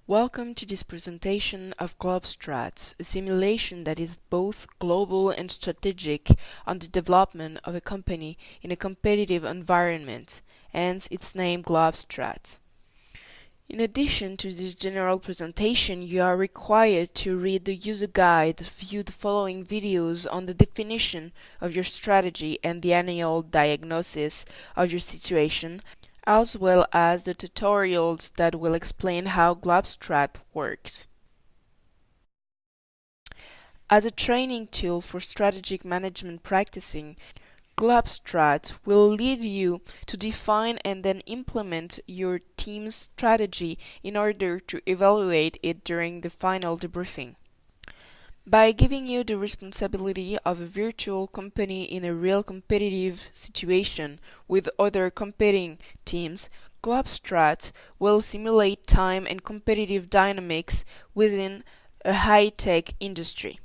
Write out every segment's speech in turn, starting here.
Welcome to this presentation of GlobStrat, a simulation that is both global and strategic on the development of a company in a competitive environment, hence its name GlobStrat. In addition to this general presentation, you are required to read the user guide, view the following videos on the definition of your strategy and the annual diagnosis of your situation, as well as the tutorials that will explain how GlobStrat works. As a training tool for strategic management practicing, GlobStrat will lead you to define and then implement your team's strategy in order to evaluate it during the final debriefing. By giving you the responsibility of a virtual company in a real competitive situation with other competing teams, GlobStrat will simulate time and competitive dynamics within a high-tech industry.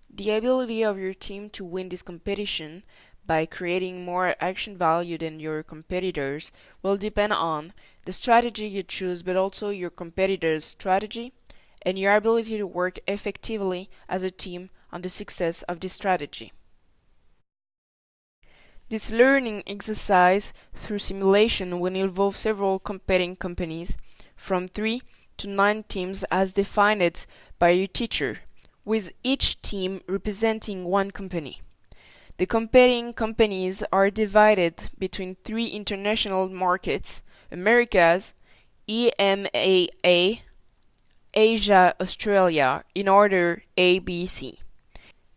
The ability of your team to win this competition by creating more action value than your competitors will depend on the strategy you choose, but also your competitors' strategy and your ability to work effectively as a team on the success of this strategy. This learning exercise through simulation will involve several competing companies, from 3 to 9 teams as defined by your teacher, with each team representing one company. The competing companies are divided between 3 international markets: Americas, EMEA, Asia, Australia, in order A, B, C.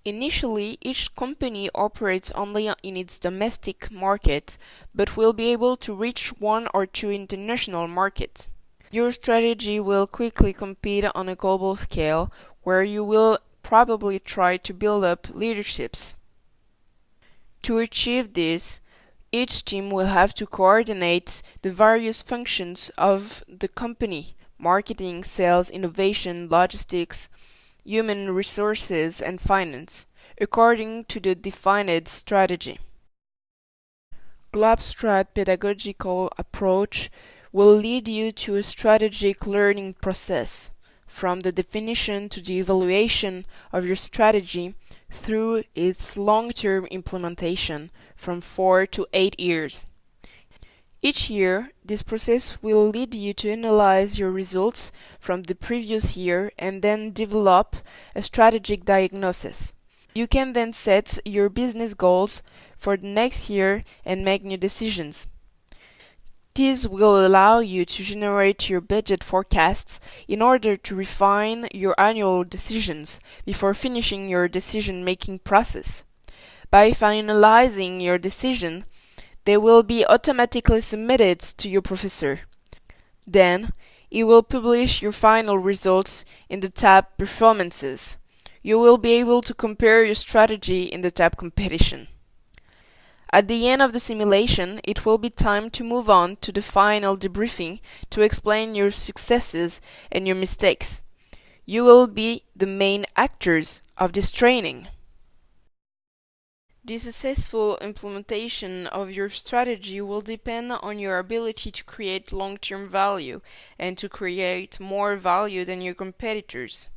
Initially, each company operates only in its domestic market, but will be able to reach 1 or 2 international markets. Your strategy will quickly compete on a global scale, where you will probably try to build up leaderships. To achieve this, each team will have to coordinate the various functions of the company: marketing, sales, innovation, logistics, human resources, and finance, according to the defined strategy. GlobStrat pedagogical approach will lead you to a strategic learning process, from the definition to the evaluation of your strategy through its long-term implementation from 4 to 8 years. Each year, this process will lead you to analyze your results from the previous year and then develop a strategic diagnosis. You can then set your business goals for the next year and make new decisions. This will allow you to generate your budget forecasts in order to refine your annual decisions before finishing your decision-making process. By finalizing your decision, they will be automatically submitted to your professor. Then, he will publish your final results in the tab Performances. You will be able to compare your strategy in the tab Competition. At the end of the simulation, it will be time to move on to the final debriefing to explain your successes and your mistakes. You will be the main actors of this training. The successful implementation of your strategy will depend on your ability to create long-term value and to create more value than your competitors.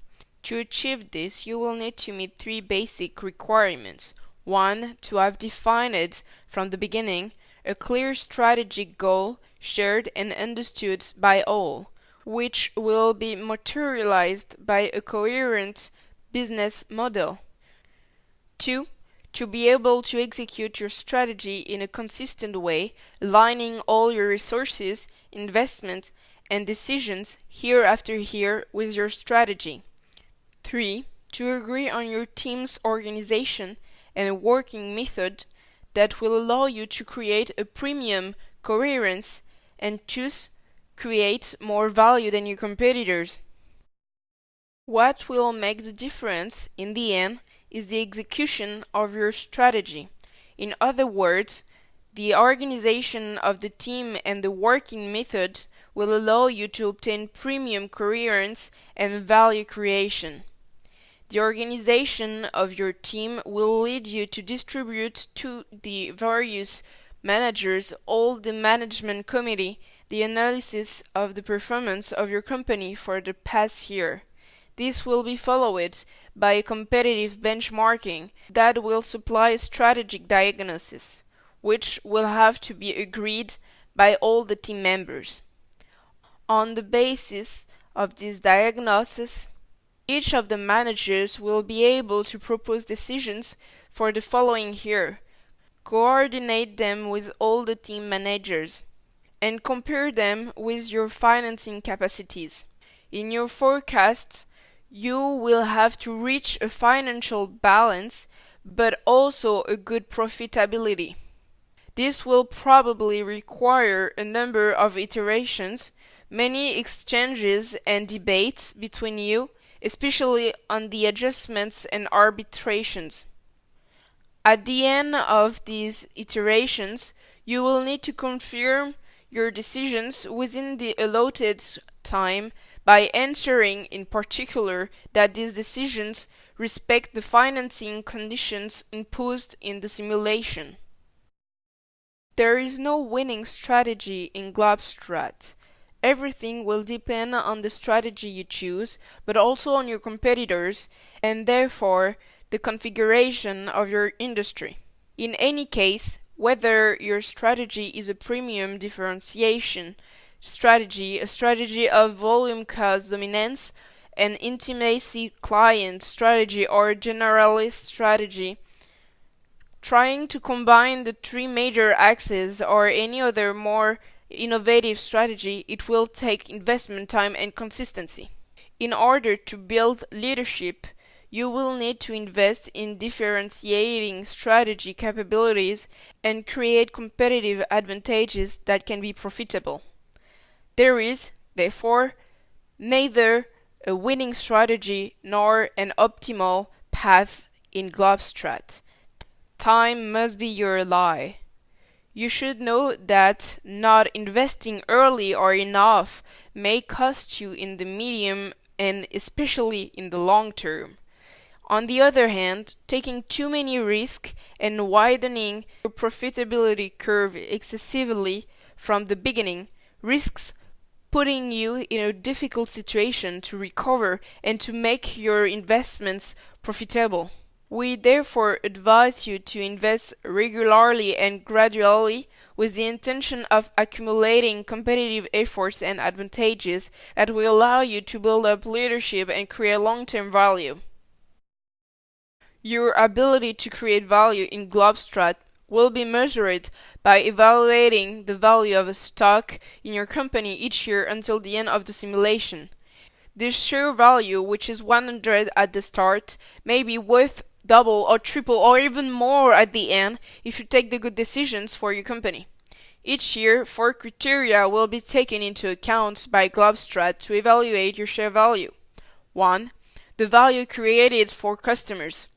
To achieve this, you will need to meet 3 basic requirements. 1. To have defined from the beginning a clear strategic goal shared and understood by all, which will be materialized by a coherent business model. 2. To be able to execute your strategy in a consistent way, aligning all your resources, investment, and decisions year after year with your strategy. 3. To agree on your team's organization and a working method that will allow you to create a premium coherence and thus create more value than your competitors. What will make the difference in the end is the execution of your strategy. In other words, the organization of the team and the working method will allow you to obtain premium coherence and value creation. The organization of your team will lead you to distribute to the various managers all the management committee the analysis of the performance of your company for the past year. This will be followed by a competitive benchmarking that will supply a strategic diagnosis, which will have to be agreed by all the team members. On the basis of this diagnosis, each of the managers will be able to propose decisions for the following year, coordinate them with all the team managers, and compare them with your financing capacities. In your forecasts, you will have to reach a financial balance, but also a good profitability. This will probably require a number of iterations, many exchanges and debates between you, especially on the adjustments and arbitrations. At the end of these iterations, you will need to confirm your decisions within the allotted time by ensuring in particular that these decisions respect the financing conditions imposed in the simulation. There is no winning strategy in GlobStrat. Everything will depend on the strategy you choose, but also on your competitors, and therefore the configuration of your industry. In any case, whether your strategy is a premium differentiation strategy, a strategy of volume cost dominance, an intimacy client strategy, or a generalist strategy, trying to combine the three major axes or any other more innovative strategy, it will take investment time and consistency. In order to build leadership, you will need to invest in differentiating strategy capabilities and create competitive advantages that can be profitable. There is, therefore, neither a winning strategy nor an optimal path in GlobStrat. Time must be your ally. You should know that not investing early or enough may cost you in the medium and especially in the long term. On the other hand, taking too many risks and widening your profitability curve excessively from the beginning risks putting you in a difficult situation to recover and to make your investments profitable. We therefore advise you to invest regularly and gradually with the intention of accumulating competitive efforts and advantages that will allow you to build up leadership and create long-term value. Your ability to create value in GlobStrat will be measured by evaluating the value of a stock in your company each year until the end of the simulation. This share value, which is 100 at the start, may be worth double or triple or even more at the end if you take the good decisions for your company. Each year, 4 criteria will be taken into account by GlobStrat to evaluate your share value. 1. The value created for customers.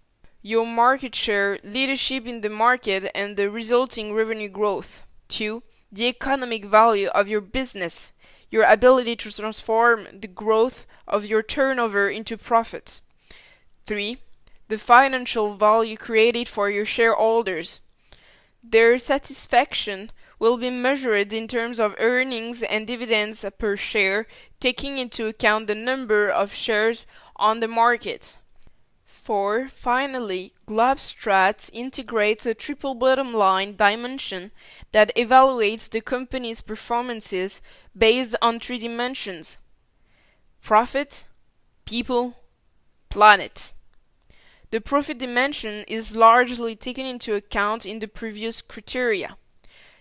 Your market share, leadership in the market, and the resulting revenue growth. 2. The economic value of your business, your ability to transform the growth of your turnover into profit. 3. The financial value created for your shareholders. Their satisfaction will be measured in terms of earnings and dividends per share, taking into account the number of shares on the market. 4. Finally, GlobStrat integrates a triple bottom line dimension that evaluates the company's performances based on 3 dimensions: profit, people, planet. The profit dimension is largely taken into account in the previous criteria.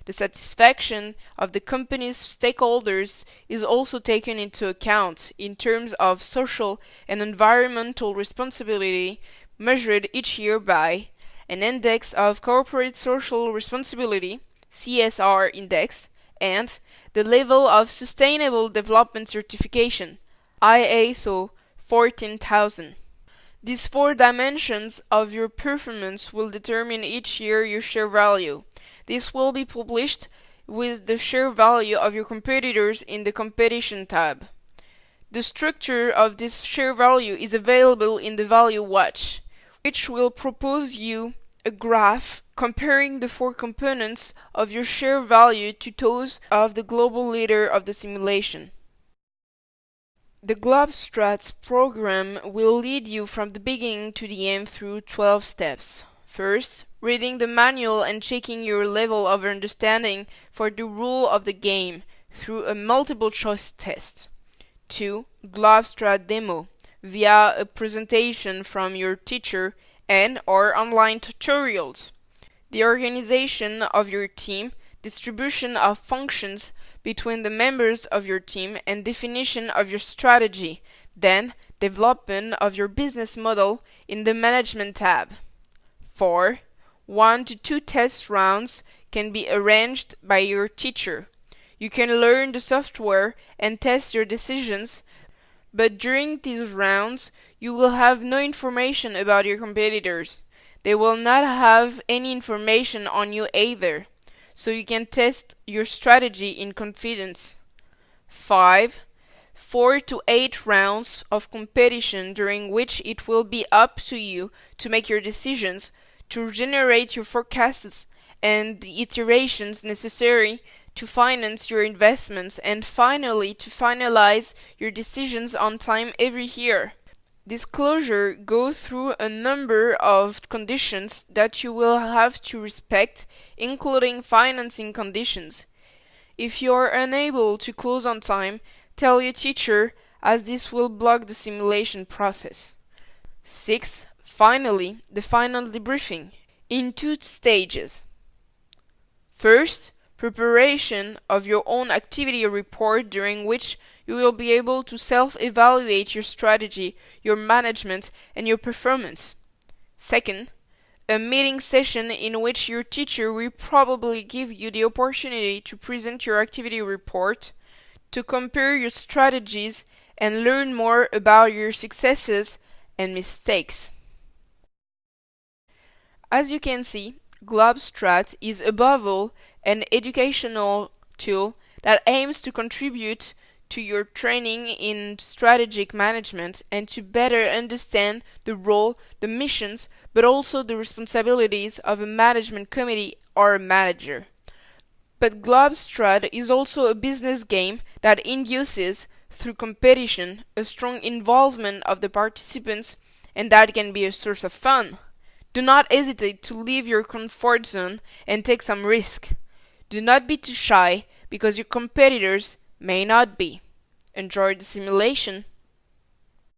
The satisfaction of the company's stakeholders is also taken into account in terms of social and environmental responsibility, measured each year by an index of corporate social responsibility, CSR index, and the level of sustainable development certification, ISO 14000. These 4 dimensions of your performance will determine each year your share value. This will be published with the share value of your competitors in the Competition tab. The structure of this share value is available in the Value Watch, which will propose you a graph comparing the four components of your share value to those of the global leader of the simulation. The GlobStrat program will lead you from the beginning to the end through 12 steps. First, reading the manual and checking your level of understanding for the rule of the game through a multiple choice test. 2. GlobStrat demo via a presentation from your teacher and or online tutorials. The organization of your team, distribution of functions between the members of your team, and definition of your strategy. Then, development of your business model in the Management tab. 4. 1 to 2 test rounds can be arranged by your teacher. You can learn the software and test your decisions, but during these rounds, you will have no information about your competitors. They will not have any information on you either, so you can test your strategy in confidence. 5. 4 to 8 rounds of competition during which it will be up to you to make your decisions, to generate your forecasts and the iterations necessary to finance your investments, and finally to finalize your decisions on time every year. Disclosure goes through a number of conditions that you will have to respect, including financing conditions. If you are unable to close on time, tell your teacher, as this will block the simulation process. 6. Finally, the final debriefing in 2 stages. First, preparation of your own activity report, during which you will be able to self-evaluate your strategy, your management, and your performance. Second, a meeting session in which your teacher will probably give you the opportunity to present your activity report, to compare your strategies, and learn more about your successes and mistakes. As you can see, GlobStrat is above all an educational tool that aims to contribute to your training in strategic management and to better understand the role, the missions, but also the responsibilities of a management committee or a manager. But GlobStrat is also a business game that induces, through competition, a strong involvement of the participants, and that can be a source of fun. Do not hesitate to leave your comfort zone and take some risk. Do not be too shy, because your competitors may not be. Enjoy the simulation.